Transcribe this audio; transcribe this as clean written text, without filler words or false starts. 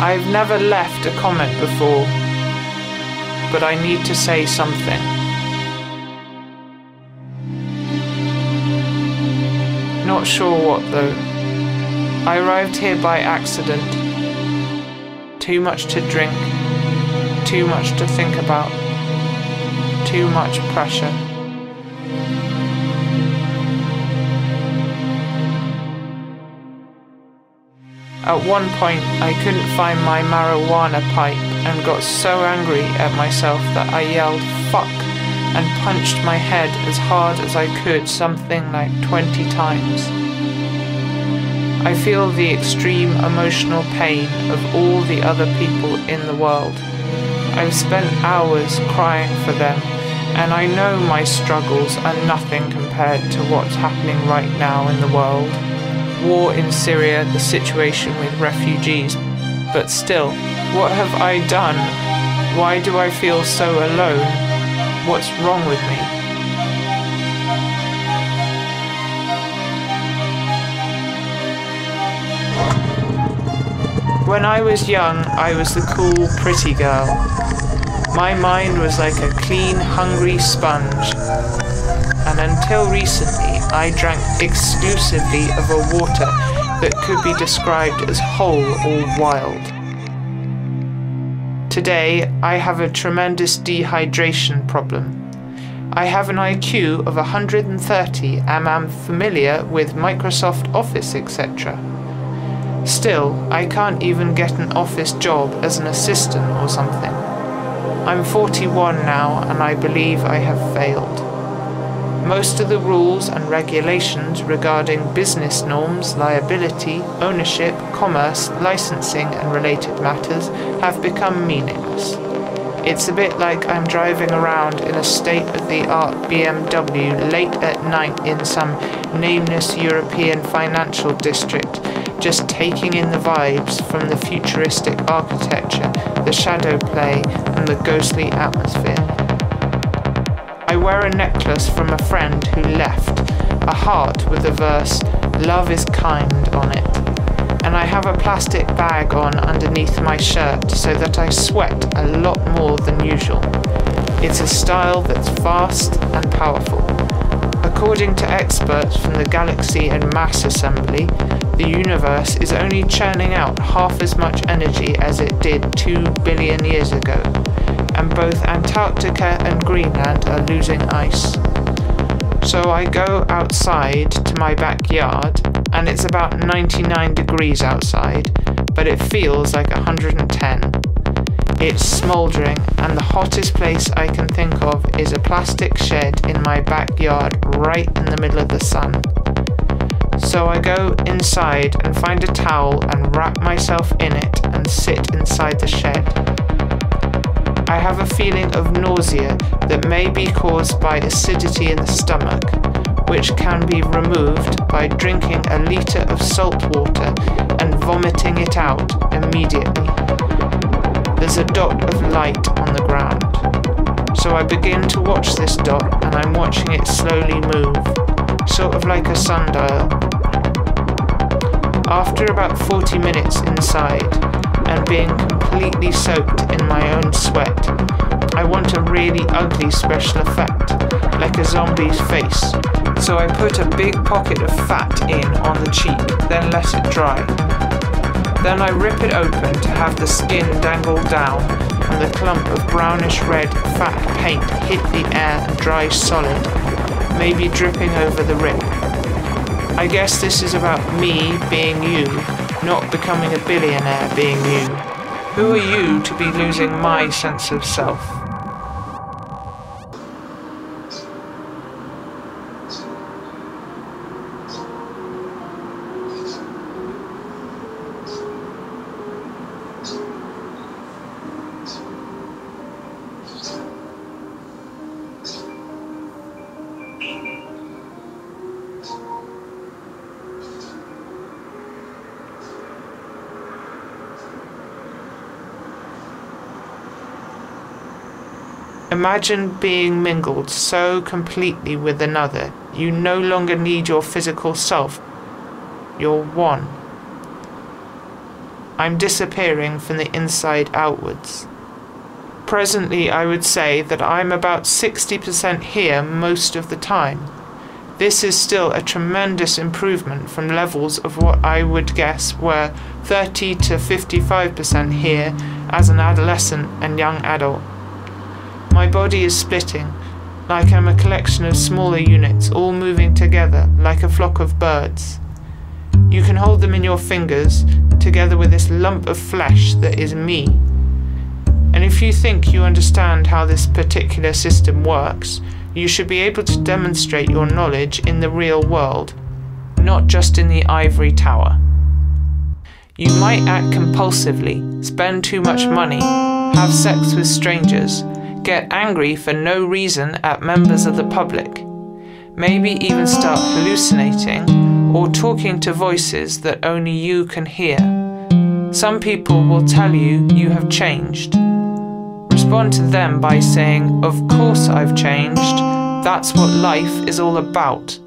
I've never left a comment before, but I need to say something. Not sure what though. I arrived here by accident. Too much to drink, too much to think about, too much pressure. At one point, I couldn't find my marijuana pipe and got so angry at myself that I yelled "fuck" and punched my head as hard as I could, something like 20 times. I feel the extreme emotional pain of all the other people in the world. I've spent hours crying for them, and I know my struggles are nothing compared to what's happening right now in the world. War in Syria, the situation with refugees. But still, what have I done? Why do I feel so alone? What's wrong with me? When I was young, I was the cool, pretty girl. My mind was like a clean, hungry sponge. And until recently, I drank exclusively of a water that could be described as whole or wild. Today, I have a tremendous dehydration problem. I have an IQ of 130 and am familiar with Microsoft Office, etc. Still, I can't even get an office job as an assistant or something. I'm 41 now and I believe I have failed. Most of the rules and regulations regarding business norms, liability, ownership, commerce, licensing and related matters have become meaningless. It's a bit like I'm driving around in a state-of-the-art BMW late at night in some nameless European financial district, just taking in the vibes from the futuristic architecture, the shadow play and the ghostly atmosphere. I wear a necklace from a friend who left, a heart with the verse, "Love is kind" on it. And I have a plastic bag on underneath my shirt so that I sweat a lot more than usual. It's a style that's fast and powerful. According to experts from the Galaxy and Mass Assembly, the universe is only churning out half as much energy as it did 2 billion years ago, and both Antarctica and Greenland are losing ice. So I go outside to my backyard, and it's about 99 degrees outside, but it feels like 110. It's smouldering, and the hottest place I can think of is a plastic shed in my backyard right in the middle of the sun. So I go inside and find a towel and wrap myself in it and sit inside the shed. I have a feeling of nausea that may be caused by acidity in the stomach, which can be removed by drinking a litre of salt water and vomiting it out immediately. There's a dot of light on the ground. So I begin to watch this dot, and I'm watching it slowly move, sort of like a sundial. After about 40 minutes inside, and being completely soaked in my own sweat, I want a really ugly special effect, like a zombie's face. So I put a big pocket of fat in on the cheek, then let it dry. Then I rip it open to have the skin dangle down, and the clump of brownish red fat paint hit the air and dry solid, maybe dripping over the rip. I guess this is about me being you, not becoming a billionaire being you. Who are you to be losing my sense of self? Imagine being mingled so completely with another, you no longer need your physical self. You're one. I'm disappearing from the inside outwards. Presently, I would say that I'm about 60% here most of the time. This is still a tremendous improvement from levels of what I would guess were 30 to 55% here as an adolescent and young adult. My body is splitting, like I'm a collection of smaller units all moving together like a flock of birds. You can hold them in your fingers, together with this lump of flesh that is me. And if you think you understand how this particular system works, you should be able to demonstrate your knowledge in the real world, not just in the ivory tower. You might act compulsively, spend too much money, have sex with strangers, get angry for no reason at members of the public, maybe even start hallucinating or talking to voices that only you can hear. Some people will tell you you have changed. Respond to them by saying, "Of course I've changed. That's what life is all about."